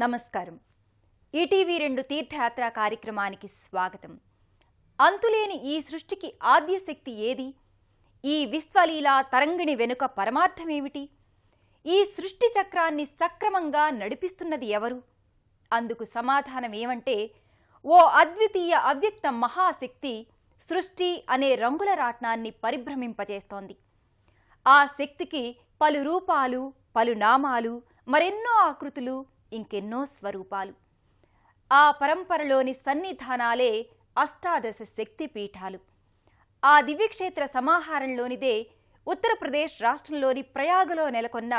నమస్కారం. ఈటీవీ 2 తీర్థయాత్ర కార్యక్రమానికి స్వాగతం. అంతులేని ఈ సృష్టికి ఆద్యశక్తి ఏది? ఈ విశ్వలీలా తరంగిణి వెనుక పరమార్థమేమిటి? ఈ సృష్టి చక్రాన్ని సక్రమంగా నడిపిస్తున్నది ఎవరు? అందుకు సమాధానం ఏమంటే, ఓ అద్వితీయ అవ్యక్త మహాశక్తి సృష్టి అనే రంగుల రాట్నాన్ని పరిభ్రమింపజేస్తోంది. ఆ శక్తికి పలు రూపాలు, పలు నామాలు, మరెన్నో ఆకృతులు, ఇంకెన్నో స్వరూపాలు. ఆ పరంపరలోని సన్నిధానాలే అష్టాదశ శక్తి పీఠాలు. ఆ దివ్యక్షేత్ర సమాహారంలోనిదే ఉత్తరప్రదేశ్ రాష్ట్రంలోని ప్రయాగలో నెలకొన్న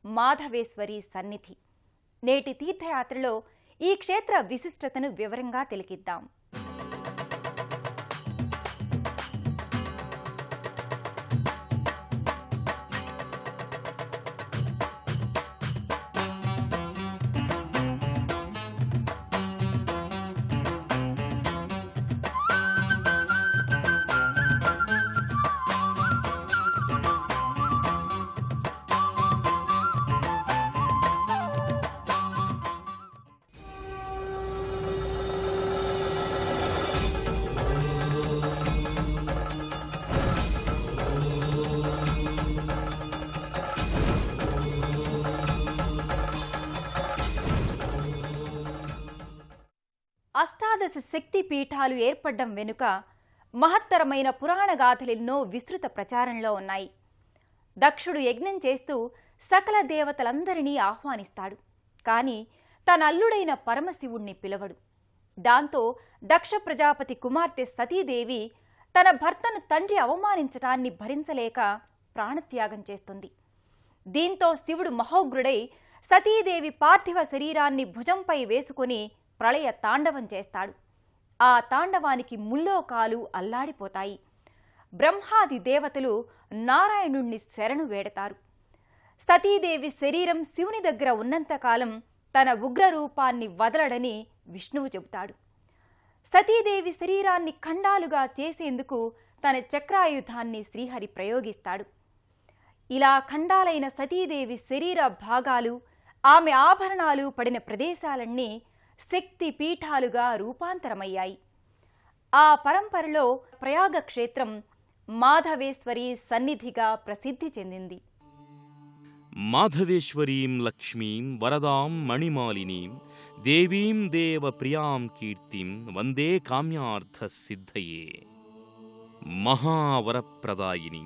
మాధవేశ్వరి సన్నిధి. నేటి తీర్థయాత్రలో ఈ క్షేత్ర విశిష్టతను వివరంగా తిలకిద్దాం. అష్టాదశ శక్తి పీఠాలు ఏర్పడ్డం వెనుక మహత్తరమైన పురాణ గాథలెన్నో విస్తృత ప్రచారంలో ఉన్నాయి. దక్షుడు యజ్ఞం చేస్తూ సకల దేవతలందరినీ ఆహ్వానిస్తాడు. కానీ తన అల్లుడైన పరమశివుణ్ణి పిలవడు. దాంతో దక్ష ప్రజాపతి కుమార్తె సతీదేవి తన భర్తను తండ్రి అవమానించటాన్ని భరించలేక ప్రాణత్యాగం చేస్తుంది. దీంతో శివుడు మహోగ్రుడై సతీదేవి పార్థివ శరీరాన్ని భుజంపై వేసుకుని ప్రళయ తాండవం చేస్తాడు. ఆ తాండవానికి ముల్లోకాలు అల్లాడిపోతాయి. బ్రహ్మాది దేవతలు నారాయణుణ్ణి శరణు వేడతారు. సతీదేవి శరీరం శివుని దగ్గర ఉన్నంతకాలం తన ఉగ్రరూపాన్ని వదలడని విష్ణువు చెబుతాడు. సతీదేవి శరీరాన్ని ఖండాలుగా చేసేందుకు తన చక్రాయుధాన్ని శ్రీహరి ప్రయోగిస్తాడు. ఇలా ఖండాలైన సతీదేవి శరీర భాగాలు, ఆమె ఆభరణాలు పడిన ప్రదేశాలన్నీ శక్తి పీఠాలుగా రూపాంతరమయ్యాయి. ఆ పరంపరలో ప్రయాగ క్షేత్రం మాధవేశ్వరి సన్నిధిగా ప్రసిద్ధి చెందింది. మాధవేశ్వరీం లక్ష్మీం వరదాం మణిమాలినీం దేవీం దేవ ప్రియాం కీర్తిం వందే కామ్యార్థ సిద్ధయే. మహావరప్రదాయిని,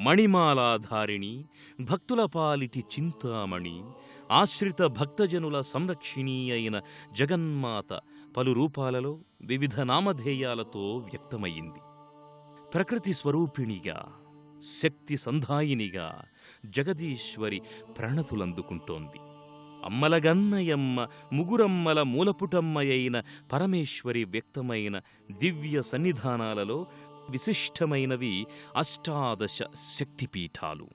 మణిమాలాధారిణి, భక్తుల పాలిటి చింతామణి, ఆశ్రిత భక్తజనుల సంరక్షిణి అయిన జగన్మాత పలు రూపాలలో వివిధ నామధేయాలతో వ్యక్తమయ్యింది. ప్రకృతి స్వరూపిణిగా, శక్తి సంధాయినిగా జగదీశ్వరి ప్రణతులందుకుంటోంది. అమ్మలగన్నయమ్మ, ముగురమ్మల మూలపుటమ్మయైన పరమేశ్వరి వ్యక్తమైన దివ్య సన్నిధానాలలో విశిష్టమైనవి అష్టాదశ శక్తిపీఠాలు.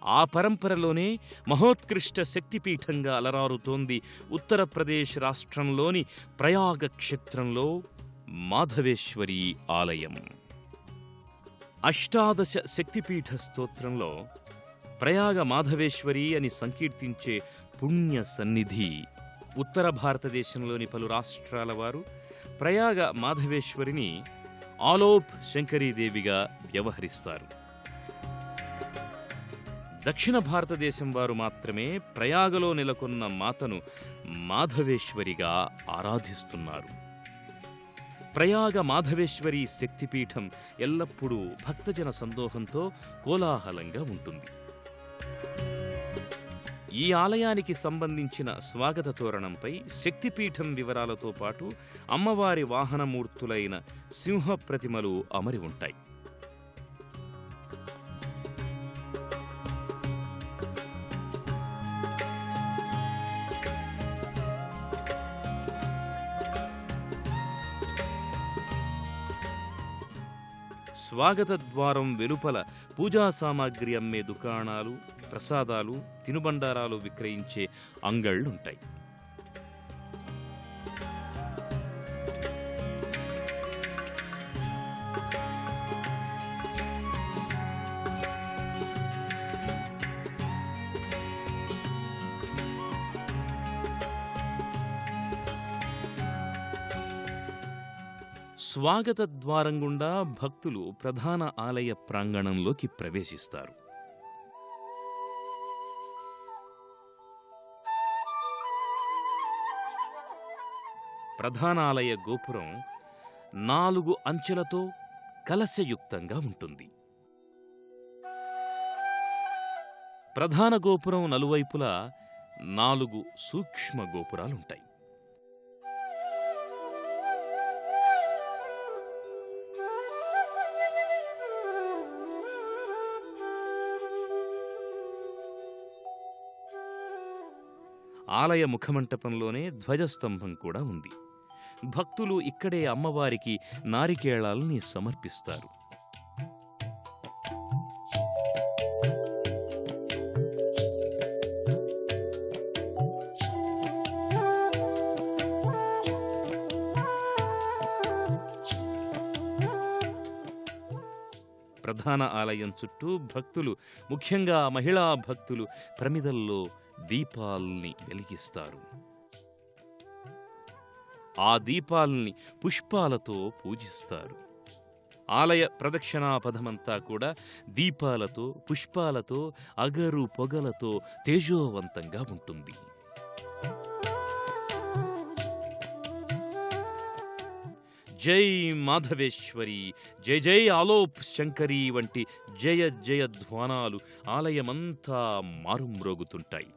ఆ పరంపరలోనే మహోత్కృష్ట శక్తిపీఠంగా అలరారుతోంది ఉత్తరప్రదేశ్ రాష్ట్రంలోని ప్రయాగ క్షేత్రంలో మాధవేశ్వరి ఆలయం. అష్టాదశ శక్తిపీఠ స్తోత్రంలో ప్రయాగ మాధవేశ్వరి అని సంకీర్తించే పుణ్య సన్నిధి ఉత్తర భారతదేశంలోని పలు రాష్ట్రాల వారు ప్రయాగ మాధవేశ్వరిని ఆలోప్ శంకరీదేవిగా వ్యవహరిస్తారు. దక్షిణ భారతదేశం వారు మాత్రమే ప్రయాగలో నెలకొన్న మాతను మాధవేశ్వరిగా ఆరాధిస్తున్నారు. ప్రయాగ మాధవేశ్వరి శక్తిపీఠం ఎల్లప్పుడూ భక్తజన సందోహంతో కోలాహలంగా ఉంటుంది. ఈ ఆలయానికి సంబంధించిన స్వాగత తోరణంపై శక్తిపీఠం వివరాలతో పాటు అమ్మవారి వాహనమూర్తులైన సింహ ప్రతిమలు అమరి ఉంటాయి. స్వాగత ద్వారం వెలుపల పూజా సామాగ్రి అమ్మే దుకాణాలు, ప్రసాదాలు, తినుబండారాలు విక్రయించే అంగళ్లుంటాయి. స్వాగత ద్వారం గుండా భక్తులు ప్రధాన ఆలయ ప్రాంగణంలోకి ప్రవేశిస్తారు. ప్రధాన ఆలయ గోపురం 4 అంచెలతో కలశయుక్తంగా ఉంటుంది. ప్రధాన గోపురం నలువైపులా 4 సూక్ష్మ గోపురాలుంటాయి. ఆలయ ముఖమంటపంలోనే ధ్వజస్తంభం కూడా ఉంది. భక్తులు ఇక్కడే అమ్మవారికి నారికేళాల్ని సమర్పిస్తారు. ప్రధాన ఆలయం చుట్టూ భక్తులు, ముఖ్యంగా మహిళా భక్తులు ప్రమిదల్లో దీపాల్ని వెలిగిస్తారు. ఆ దీపాల్ని పుష్పాలతో పూజిస్తారు. ఆలయ ప్రదక్షిణా పథమంతా కూడా దీపాలతో, పుష్పాలతో, అగరు పొగలతో తేజోవంతంగా ఉంటుంది. జై మాధవేశ్వరి, జై జై ఆలోప్ శంకరి వంటి జయ జయ ధ్వానాలు ఆలయమంతా మారుమ్రోగుతుంటాయి.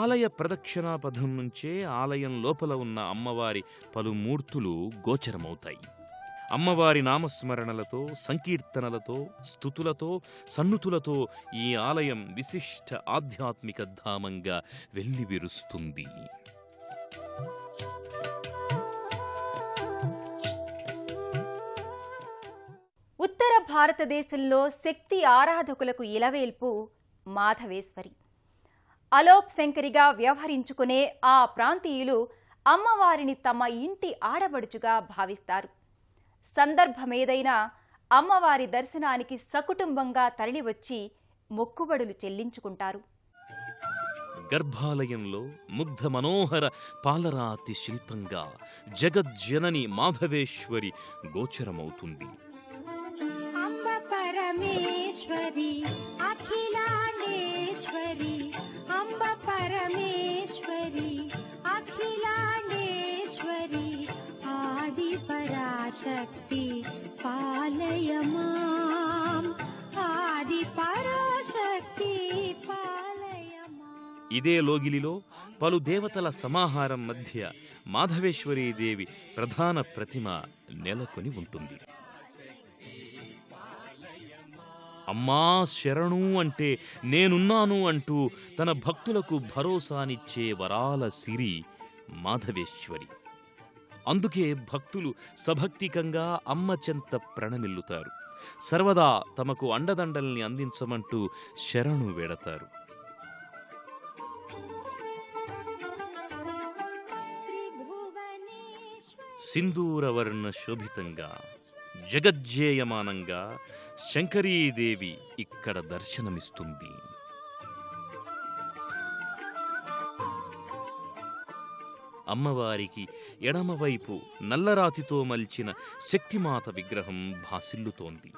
ఆలయ ప్రదక్షిణా పథం నుంచే ఆలయం లోపల ఉన్న అమ్మవారి పలుమూర్తులు గోచరమవుతాయి. అమ్మవారి నామస్మరణలతో, సంకీర్తనలతో, స్తుతులతో, సన్నుతులతో ఈ ఆలయం విశిష్ట ఆధ్యాత్మిక ధామంగా వెల్లివిరుస్తుంది. ఉత్తర భారతదేశంలో శక్తి ఆరాధకులకు ఇలవేల్పు మాధవేశ్వరి. అలోప్ శంకరిగా వ్యవహరించుకునే ఆ ప్రాంతీయులు అమ్మవారిని తమ ఇంటి ఆడబడుచుగా భావిస్తారు. సందర్భమేదైనా అమ్మవారి దర్శనానికి సకుటుంబంగా తరలివచ్చి మొక్కుబడులు చెల్లించుకుంటారు. గర్భాలయంలో ముగ్ధ మనోహర పాలరాతి శిల్పంగా జగజ్జనని మాధవేశ్వరి గోచరమవుతుంది. అంబ పరమేశ్వరి, అఖిలాండేశ్వరి, అంబ పరమేశ్వరి, అఖిలాండేశ్వరి, ఆది పరాశక్తి పాలయ మాం, ఆది పరాశక్తి పాలయ మాం. ఇదే లోగిలిలో పలు దేవతల సమాహారం మధ్య మాధవేశ్వరీదేవి ప్రధాన ప్రతిమ నెలకొని ఉంటుంది. అమ్మా శరణు అంటే నేనున్నాను అంటూ తన భక్తులకు భరోసానిచ్చే వరాల సిరి మాధవేశ్వరి. అందుకే భక్తులు సభక్తికంగా అమ్మ చెంత ప్రణమిల్లుతారు. సర్వదా తమకు అండదండల్ని అందించమంటూ శరణు వేడతారు. సింధూరవర్ణ శోభితంగా, జగజ్జేయమానంగా శంకరీదేవి ఇక్కడ దర్శనమిస్తుంది. అమ్మవారికి ఎడమవైపు నల్లరాతితో మల్చిన శక్తిమాత విగ్రహం భాసిల్లుతోంది.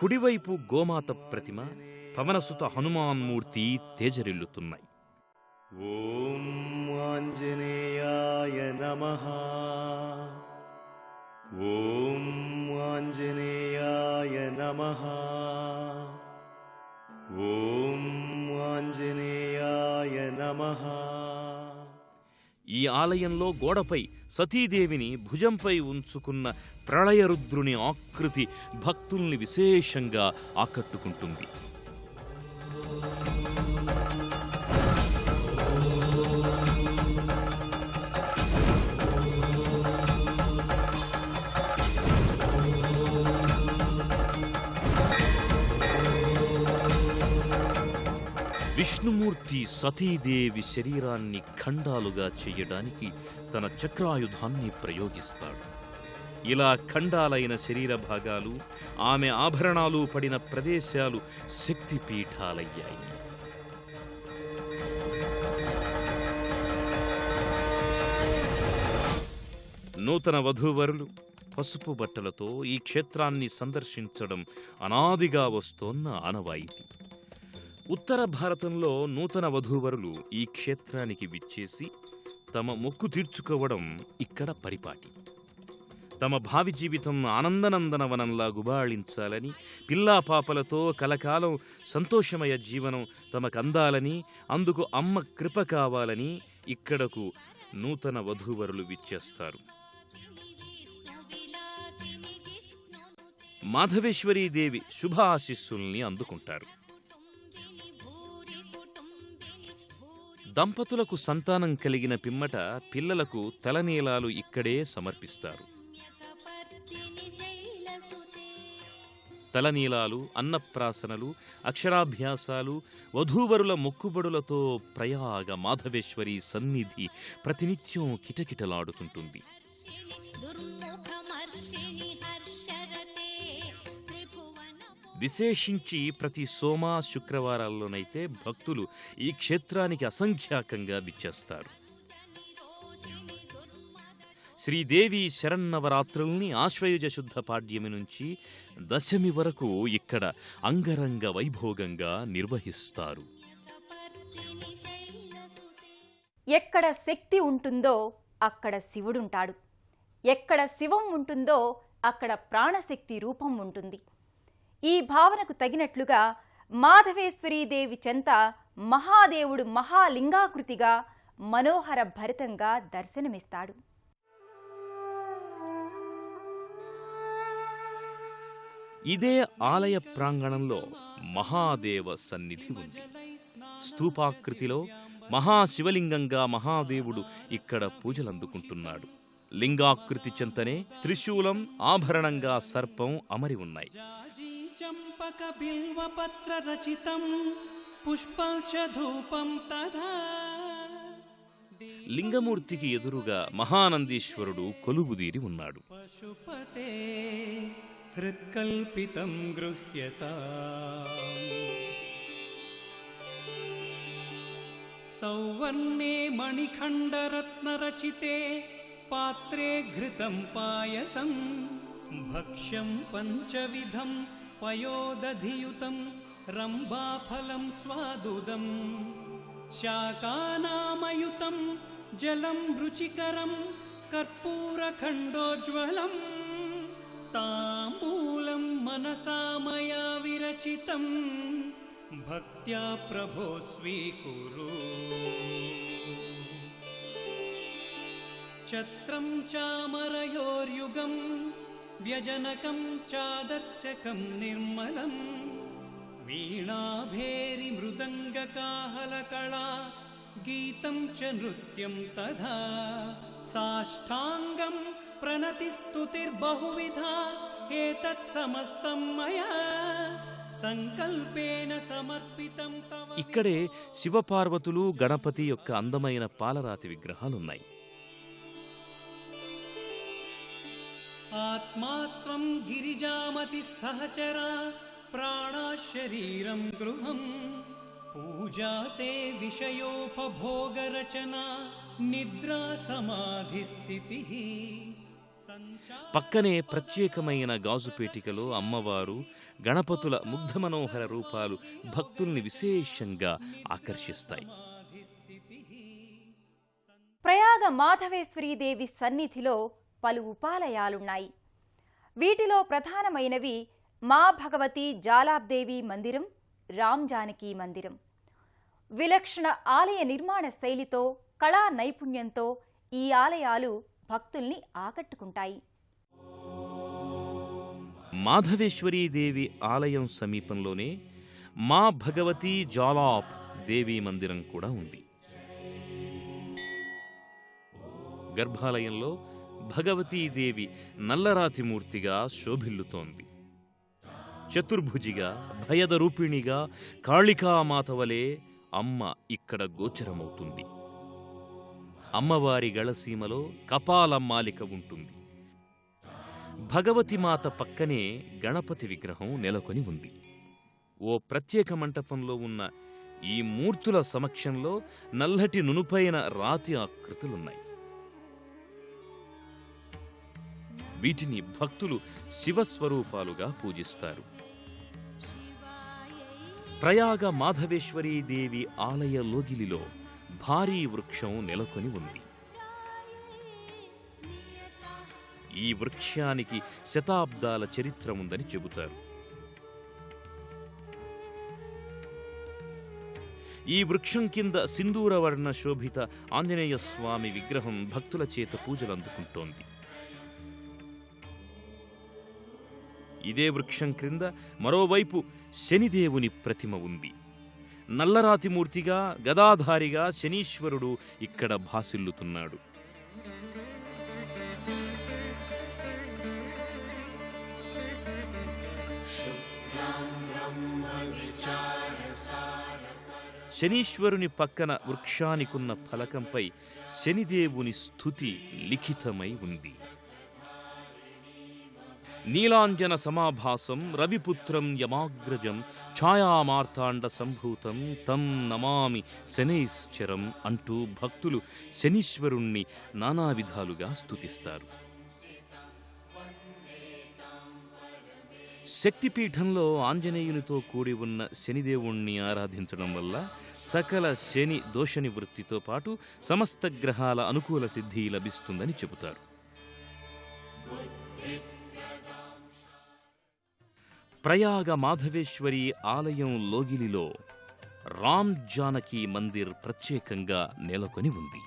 కుడివైపు గోమాత ప్రతిమ, పవనసుత హనుమాన్మూర్తి తేజరిల్లుతున్నాయి. ఓం ఆంజనేయాయ నమః. ఓం ఆంజనేయాయ నమః. ఓం ఆంజనేయాయ నమః. ఈ ఆలయంలో గోడపై సతీదేవిని భుజంపై ఉంచుకున్న ప్రళయరుద్రుని ఆకృతి భక్తుల్ని విశేషంగా ఆకట్టుకుంటుంది. విష్ణుమూర్తి సతీదేవి శరీరాన్ని ఖండాలుగా చెయ్యడానికి తన చక్రాయుధాన్ని ప్రయోగిస్తాడు. ఇలా ఖండాలైన శరీర భాగాలు, ఆమె ఆభరణాలు పడిన ప్రదేశాలు శక్తిపీఠాలయ్యాయి. నూతన వధూవరులు పసుపు బట్టలతో ఈ క్షేత్రాన్ని సందర్శించడం అనాదిగా వస్తోన్న ఆనవాయితీ. ఉత్తర భారతంలో నూతన వధూవరులు ఈ క్షేత్రానికి విచ్చేసి తమ మొక్కు తీర్చుకోవడం ఇక్కడ పరిపాటి. తమ భావి జీవితం ఆనందనందనవనంలా గుబాళించాలని, పిల్లాపాపలతో కలకాలం సంతోషమయ జీవనం తమకందాలని, అందుకు అమ్మ కృప కావాలని ఇక్కడకు నూతన వధూవరులు విచ్చేస్తారు. మాధవేశ్వరీదేవి శుభ ఆశీస్సుల్ని అందుకుంటారు. దంపతులకు సంతానం కలిగిన పిమ్మట పిల్లలకు తలనీలాలు ఇక్కడే సమర్పిస్తారు. తలనీలాలు, అన్నప్రాసనలు, అక్షరాభ్యాసాలు, వధూవరుల మొక్కుబడులతో ప్రయాగ మాధవేశ్వరి సన్నిధి ప్రతినిత్యం కిటకిటలాడుతుంటుంది. విశేషించి ప్రతి సోమ, శుక్రవారాల్లోనైతే భక్తులు ఈ క్షేత్రానికి అసంఖ్యాకంగా విచ్చేస్తారు. శ్రీదేవి శరన్నవరాత్రుల్ని ఆశ్వయుజ శుద్ధ పాడ్యమి నుంచి దశమి వరకు ఇక్కడ అంగరంగ వైభోగంగా నిర్వహిస్తారు. ఎక్కడ శక్తి ఉంటుందో అక్కడ శివుడుంటాడు. ఎక్కడ శివం ఉంటుందో అక్కడ ప్రాణశక్తి రూపం ఉంటుంది. ఈ భావనకు తగినట్లుగా మాధవేశ్వరీదేవి చెంత మహాదేవుడు మహాలింగాకృతిగా మనోహర భరితంగా దర్శనమిస్తాడు. ఇదే ఆలయ ప్రాంగణంలో మహాదేవ సన్నిధి ఉంది. స్తూపాకృతిలో మహాశివలింగంగా మహాదేవుడు ఇక్కడ పూజలందుకుంటున్నాడు. లింగాకృతి చెంతనే త్రిశూలం, ఆభరణంగా సర్పం అమరి ఉన్నాయి. చంపక బిల్వపత్ర రచితం పుష్పం చ ధూపం తదా. లింగమూర్తికి ఎదురుగా మహానందీశ్వరుడు కొలువుదీరి ఉన్నాడు. పశుపతే హృత్కల్పితం గృహ్యతాం. సౌవర్ణే మణిఖండరత్నరచితే పాత్రే ఘృతం పాయసం భక్ష్యం పంచవిధం పయోదధియుతం రంభాఫలం స్వాదుదం శాకానామయుతం జలం రుచికరం కర్పూరఖండోజ్వలం తాంబూలం మనసా మయా విరచితం భక్త్యా ప్రభో స్వీకురు. ఛత్రం చామరయోర్యుగం వ్యజనకం చాదర్శకం నిర్మలం వీణాభేరి మృదంగకాహలకళా గీతం చ నృత్యం తథా సాష్టాంగం ప్రణతిస్తుతిర్బహువిధా ఏతత్ సమస్తం మయా సంకల్పేన సమర్పితం తవ. ఇక్కడే శివపార్వతులు, గణపతి యొక్క అందమైన పాలరాతి విగ్రహాలున్నాయి. ఆత్మాత్వం గిరిజామతి సహచరా ప్రాణా శరీరం గృహం పూజాతే విషయోపభోగరచనా నిద్రా సమాధి స్థితి. పక్కనే ప్రత్యేకమైన గాజుపేటికలో అమ్మవారు, గణపతుల ముగ్ధ మనోహర రూపాలు భక్తుల్ని విశేషంగా ఆకర్షిస్తాయి. ప్రయాగ మాధవేశ్వరీదేవి సన్నిధిలో పలు ఉపాలయాలున్నాయి. వీటిలో ప్రధానమైనవి మా భగవతి జాలాబ్దేవి మందిరం, రామ్ జానకి మందిరం. విలక్షణ ఆలయ నిర్మాణ శైలితో, కళా నైపుణ్యంతో ఈ ఆలయాలు భక్తుల్ని ఆకట్టుకుంటాయి. మాధవేశ్వరీదేవి ఆలయం సమీపంలోనే మా భగవతి జాలాబ్ దేవి మందిరం కూడా ఉంది. గర్భాలయంలో భగవతీదేవి నల్లరాతి మూర్తిగా శోభిల్లుతోంది. చతుర్భుజిగా, భయద రూపిణిగా, కాళికామాతవలే అమ్మ ఇక్కడ గోచరమవుతుంది. అమ్మవారి గళసీమలో కపాలమాలిక ఉంటుంది. భగవతిమాత పక్కనే గణపతి విగ్రహం నెలకొని ఉంది. ఓ ప్రత్యేక మంటపంలో ఉన్న ఈ మూర్తుల సమక్షంలో నల్లటి నునుపైన రాతి ఆకృతులున్నాయి. వీటిని భక్తులు శివస్వరూపాలుగా పూజిస్తారు. ప్రయాగ మాధవేశ్వరీదేవి ఆలయ లోగిలిలో భారీ వృక్షం నెలకొని ఉంది. ఈ వృక్షానికి శతాబ్దాల చరిత్ర ఉందని చెబుతారు. ఈ వృక్షం కింద సింధూరవర్ణ శోభిత ఆంజనేయ స్వామి విగ్రహం భక్తుల చేత పూజలందుకుంటోంది. ఇదే వృక్షం క్రింద మరోవైపు శనిదేవుని ప్రతిమ ఉంది. నల్లరాతిమూర్తిగా గదాధారిగా శనీశ్వరుడు ఇక్కడ భాసిల్లుతున్నాడు. శనీశ్వరుని పక్కన వృక్షానికున్న ఫలకంపై శనిదేవుని స్తుతి లిఖితమై ఉంది. నీలాంజన సమాభాసం రవిపుత్రం యమాగ్రజం ఛాయామార్తాండ సంభూతం తం నమామి శనైశ్చరం అంటూ భక్తులు శనీశ్వరుణ్ణి నానా విధాలుగా స్తుతిస్తారు. శక్తిపీఠంలో ఆంజనేయునితో కూడి ఉన్న శనిదేవుణ్ణి ఆరాధించడం వల్ల సకల శని దోష నివృత్తితో పాటు సమస్త గ్రహాల అనుకూల సిద్ధి లభిస్తుందని చెబుతారు. ప్రయాగ మాధవేశ్వరి ఆలయం లోగిలిలో రామ్ జానకి మందిర్ ప్రత్యేకంగా నెలకొని ఉంది.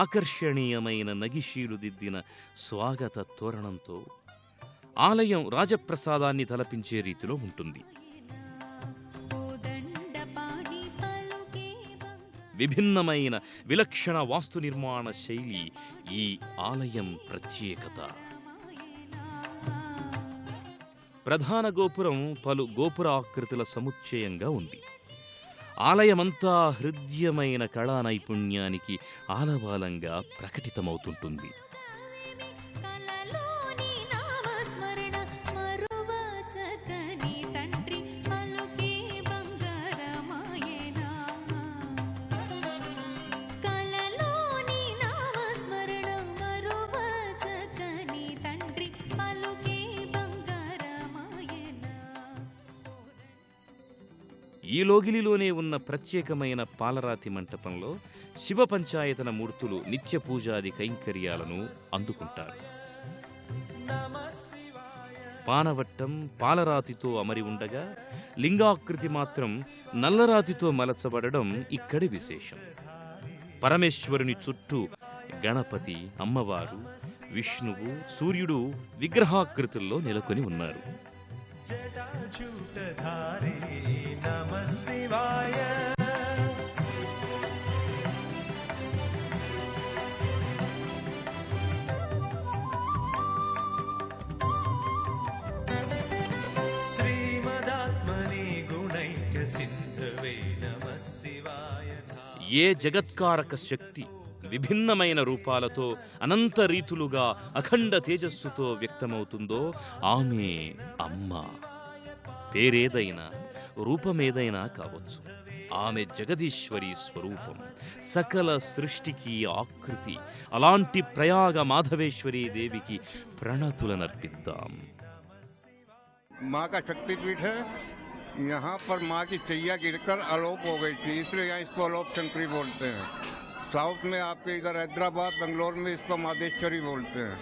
ఆకర్షణీయమైన నగిషీలు దిద్దిన స్వాగత తోరణంతో ఆలయం రాజప్రసాదాన్ని తలపించే రీతిలో ఉంటుంది. విభిన్నమైన విలక్షణ వాస్తు నిర్మాణ శైలి ఈ ఆలయం ప్రత్యేకత. ప్రధాన గోపురం పలు గోపురాకృతుల సముచ్చయంగా ఉంది. ఆలయమంతా హృద్యమైన కళా నైపుణ్యానికి ఆలవాలంగా ప్రకటితమవుతుంటుంది. ఈ లోగిలిలోనే ఉన్న ప్రత్యేకమైన పాలరాతి మంటపంలో శివ పంచాయతన మూర్తులు నిత్య పూజాది కైంకర్యాలను అందుకుంటారు. పానవట్టం పాలరాతితో అమరి ఉండగా లింగాకృతి మాత్రం నల్లరాతితో మలచబడడం ఇక్కడి విశేషం. పరమేశ్వరుని చుట్టూ గణపతి, అమ్మవారు, విష్ణువు, సూర్యుడు విగ్రహాకృతుల్లో నెలకొని ఉన్నారు. ఏ జగత్కారక శక్తి విభిన్నమైన రూపాలతో అనంత రీతులుగా అఖండ తేజస్సుతో వ్యక్తమవుతుందో ఆమె అమ్మ. పేరేదైనా రూపమేదైనా కావచ్చు, ఆమె జగదీశ్వరి స్వరూపం, సకల సృష్టికి ఆకృతి. అలాంటి ప్రయాగ మాధవేశ్వరీ దేవికి ప్రణతులనర్పిద్దాం. माँ का शक्तिपीठ है। यहाँ पर माँ की चैया गिरकर अलोप हो गई थी, इसलिए यहाँ इसको अलोप शंकरी बोलते हैं। साउथ में आपके इधर हैदराबाद बंगलोर में इसको माधेश्वरी बोलते हैं।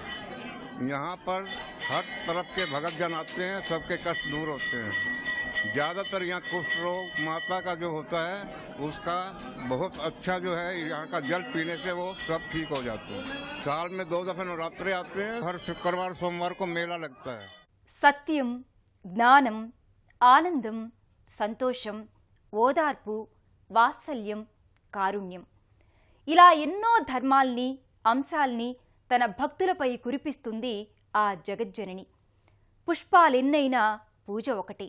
यहाँ पर हर तरफ के भगत जन आते हैं, सबके कष्ट दूर होते हैं। ज़्यादातर यहाँ कुष्ठ रोग माता का जो होता है उसका बहुत अच्छा जो है, यहाँ का जल पीने से वो सब ठीक हो जाते हैं। साल में 2 दफे नवरात्रे आते हैं, हर शुक्रवार सोमवार को मेला लगता है। సత్యం, జ్ఞానం, ఆనందం, సంతోషం, ఓదార్పు, వాత్సల్యం, కారుణ్యం ఇలా ఎన్నో ధర్మాల్ని, అంశాల్ని తన భక్తులపై కురిపిస్తుంది ఆ జగజ్జనని. పుష్పాలెన్నైనా పూజ ఒకటే,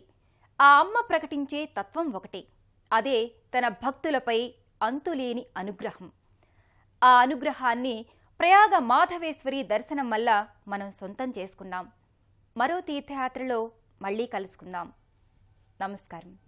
ఆ అమ్మ ప్రకటించే తత్వం ఒకటే. అదే తన భక్తులపై అంతులేని అనుగ్రహం. ఆ అనుగ్రహాన్ని ప్రయాగ మాధవేశ్వరి దర్శనం వల్ల మనం సొంతం చేసుకున్నాం. మరో తీర్థయాత్రలో మళ్ళీ కలుసుకుందాం. నమస్కారం.